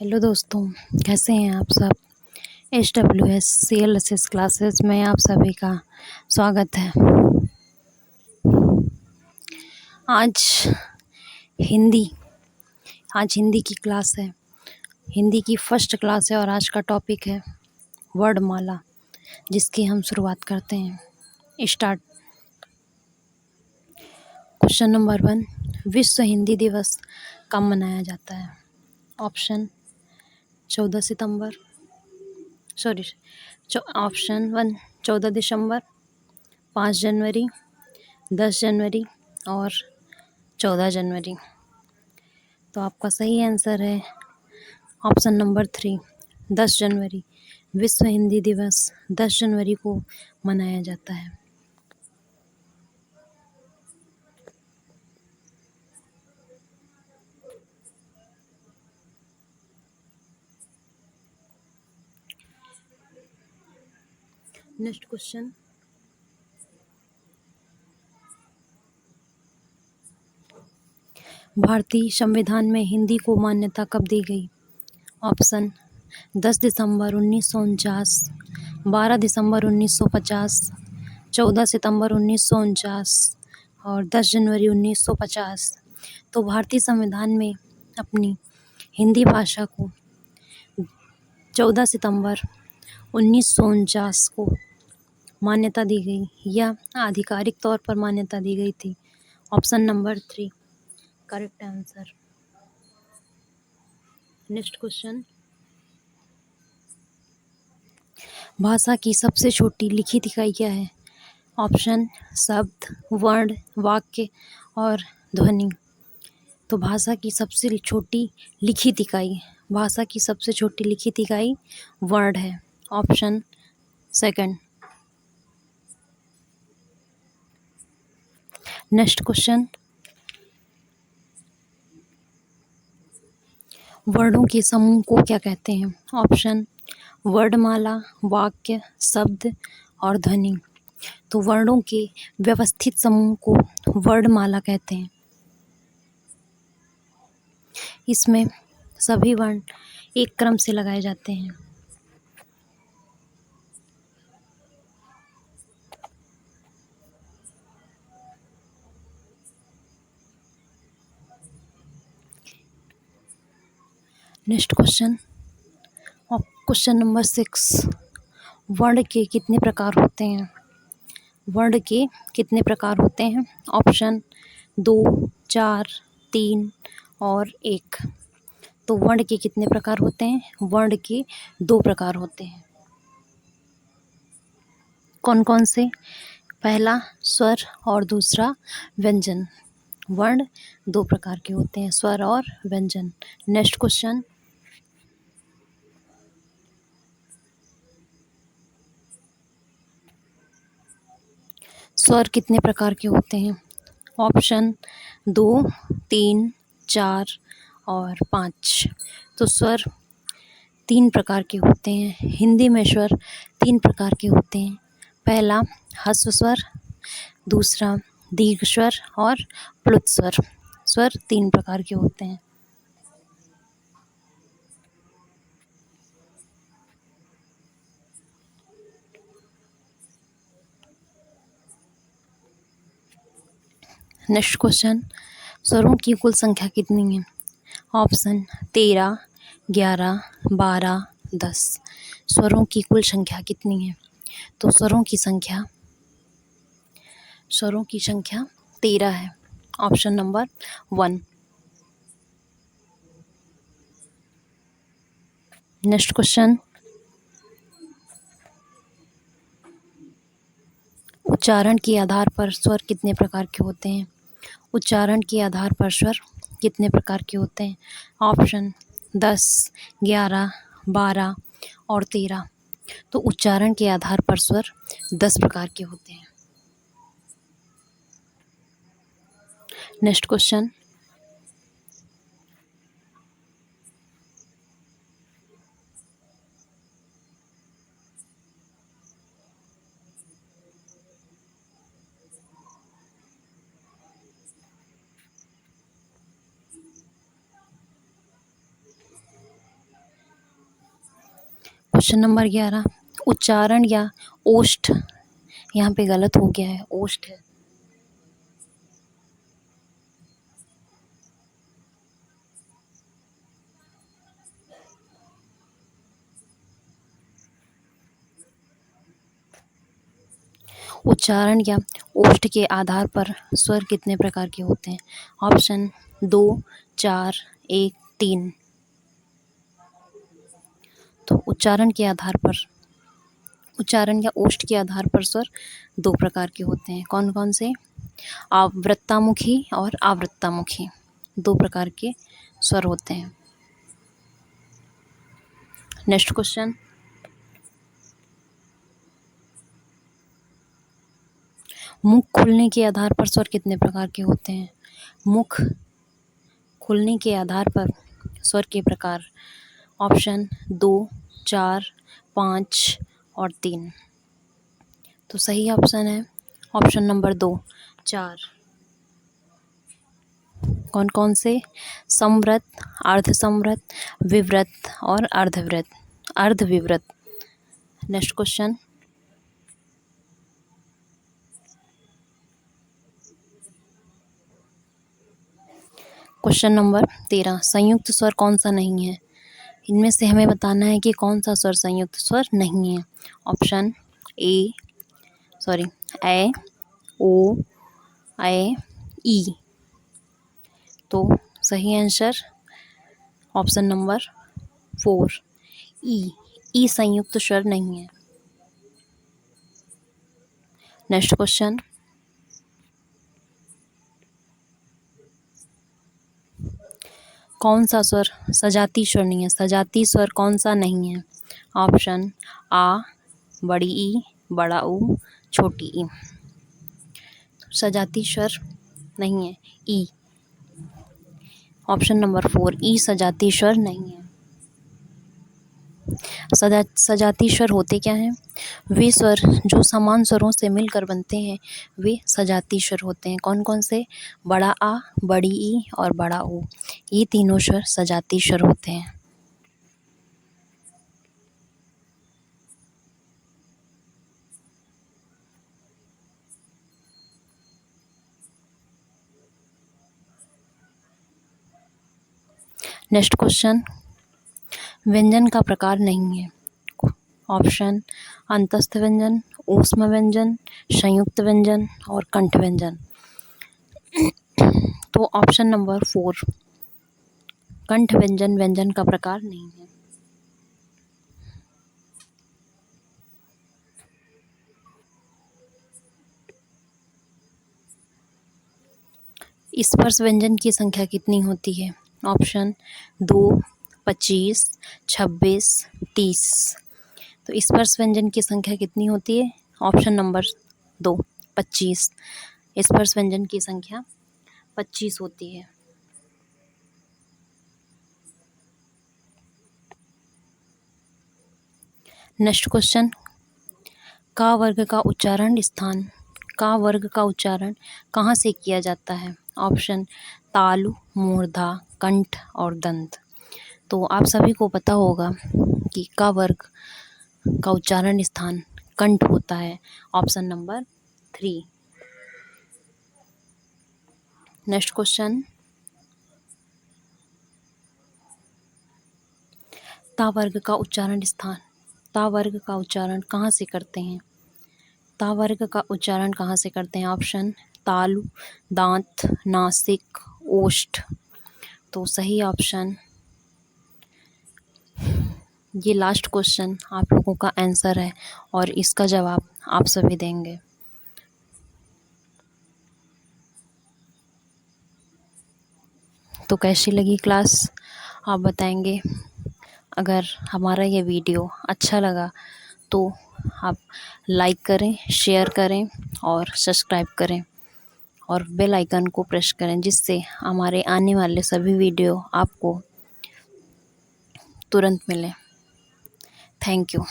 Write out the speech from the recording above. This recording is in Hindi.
हेलो दोस्तों, कैसे हैं आप सब। HWS CLSS क्लासेस में आप सभी का स्वागत है। आज हिंदी आज हिंदी की क्लास है। हिंदी की फर्स्ट क्लास है और आज का टॉपिक है वर्णमाला, जिसकी हम शुरुआत करते हैं। स्टार्ट। क्वेश्चन नंबर 1, विश्व हिंदी दिवस कब मनाया जाता है। ऑप्शन 14 सितंबर सॉरी ऑप्शन 1 14 दिसंबर, 5 जनवरी, 10 जनवरी और 14 जनवरी। तो आपका सही आंसर है ऑप्शन नंबर 3, 10 जनवरी। विश्व हिंदी दिवस 10 जनवरी को मनाया जाता है। नेक्स्ट क्वेश्चन, भारतीय संविधान में हिंदी को मान्यता कब दी गई। ऑप्शन 10 दिसंबर 1949, 12 दिसंबर 1950, 14 सितंबर 1949 और 10 जनवरी 1950। तो भारतीय संविधान में अपनी हिंदी भाषा को 14 सितंबर 1949 को मान्यता दी गई या आधिकारिक तौर पर मान्यता दी गई थी। Option number 3 correct answer. Next question, भाषा की सबसे छोटी लिखित इकाई क्या है। ऑप्शन शब्द, वर्ण, वाक्य और ध्वनि। तो भाषा की सबसे छोटी लिखित इकाई वर्ण है। Option second. नेक्स्ट क्वेश्चन, वर्णों के समूह को क्या कहते हैं। ऑप्शन वर्णमाला, वाक्य, शब्द और ध्वनि। तो वर्णों के व्यवस्थित समूह को वर्णमाला कहते हैं। इसमें सभी वर्ण एक क्रम से लगाए जाते हैं। नेक्स्ट क्वेश्चन, क्वेश्चन नंबर 6, वर्ण के कितने प्रकार होते हैं। वर्ण के कितने प्रकार होते हैं। ऑप्शन 2, 4, 3 और 1। तो वर्ण के कितने प्रकार होते हैं। वर्ण के 2 प्रकार होते हैं। कौन कौन से। पहला स्वर और दूसरा व्यंजन। वर्ण 2 प्रकार के होते हैं, स्वर और व्यंजन। नेक्स्ट क्वेश्चन, स्वर कितने प्रकार के होते हैं। ऑप्शन 2, 3, 4 और 5। तो स्वर 3 प्रकार के होते हैं। हिंदी में स्वर 3 प्रकार के होते हैं। पहला ह्रस्व स्वर, दूसरा दीर्घ स्वर और प्लुत स्वर। स्वर 3 प्रकार के होते हैं। नेक्स्ट क्वेश्चन, स्वरों की कुल संख्या कितनी है। ऑप्शन 13, 11, 12, 10। स्वरों की कुल संख्या कितनी है। तो स्वरों की संख्या 13 है। Option number 1। नेक्स्ट क्वेश्चन, उच्चारण के आधार पर स्वर कितने प्रकार के होते हैं। उच्चारण के आधार पर स्वर कितने प्रकार के होते हैं। ऑप्शन 10, 11, 12 और 13। तो उच्चारण के आधार पर स्वर 10 प्रकार के होते हैं। नेक्स्ट क्वेश्चन, क्वेश्चन नंबर 11, उच्चारण या ओष्ठ, यहाँ पे गलत हो गया है, ओष्ठ है। उच्चारण या ओष्ठ के आधार पर स्वर कितने प्रकार के होते हैं? ऑप्शन 2, 4, 1, 3। तो उच्चारण या ओष्ठ के आधार पर स्वर 2 प्रकार के होते हैं। कौन कौन से? आवृत्तामुखी और आवृत्तामुखी, 2 प्रकार के स्वर होते हैं। नेक्स्ट क्वेश्चन, मुख खुलने के आधार पर स्वर कितने प्रकार के होते हैं? मुख खुलने के आधार पर स्वर के प्रकार, ऑप्शन 2, 4, 5 और 3। तो सही ऑप्शन है ऑप्शन नंबर 2, 4। कौन कौन से? समवृत, अर्धसमवृत, विवृत और अर्धविवृत। नेक्स्ट क्वेश्चन, क्वेश्चन नंबर 13, संयुक्त स्वर कौन सा नहीं है? इनमें से हमें बताना है कि कौन सा स्वर संयुक्त स्वर नहीं है। ऑप्शन ए ओ, ए, ई। तो सही आंसर ऑप्शन नंबर 4, ई संयुक्त स्वर नहीं है। नेक्स्ट क्वेश्चन, कौन सा स्वर सजाती स्वर नहीं है? सजाती स्वर कौन सा नहीं है? ऑप्शन आ, बड़ी ई, बड़ा ऊ, छोटी ई। सजाती स्वर नहीं है, ई। ऑप्शन नंबर 4, ई सजाती स्वर नहीं है। सजाती स्वर होते क्या हैं? वे स्वर जो समान स्वरों से मिलकर बनते हैं वे सजाती स्वर होते हैं। कौन कौन से? बड़ा आ, बड़ी ई और बड़ा ऊ, ये तीनों स्वर सजाती स्वर होते हैं। नेक्स्ट क्वेश्चन, व्यंजन का प्रकार नहीं है। ऑप्शन अंतस्थ व्यंजन, ऊष्म व्यंजन, संयुक्त व्यंजन और कंठ व्यंजन। तो ऑप्शन नंबर 4, कंठ व्यंजन व्यंजन का प्रकार नहीं है। स्पर्श व्यंजन की संख्या कितनी होती है? ऑप्शन 2, 25, 26, 30। तो स्पर्श व्यंजन की संख्या कितनी होती है? Option number 2, 25। स्पर्श व्यंजन की संख्या 25 होती है। नेक्स्ट क्वेश्चन, का वर्ग का उच्चारण कहाँ से किया जाता है? ऑप्शन तालु, मूर्धा, कंठ और दंत। तो आप सभी को पता होगा कि का वर्ग का उच्चारण स्थान कंठ होता है। Option number 3। नेक्स्ट क्वेश्चन, ता वर्ग का उच्चारण कहाँ से करते हैं? ता वर्ग का उच्चारण कहाँ से करते हैं? ऑप्शन तालु, दांत, नासिक, ओष्ठ। तो सही ऑप्शन, ये लास्ट क्वेश्चन आप लोगों का आंसर है और इसका जवाब आप सभी देंगे। तो कैसी लगी क्लास आप बताएंगे। अगर हमारा ये वीडियो अच्छा लगा तो आप लाइक करें, शेयर करें और सब्सक्राइब करें और बेल आइकन को प्रेस करें, जिससे हमारे आने वाले सभी वीडियो आपको तुरंत मिलें। Thank you.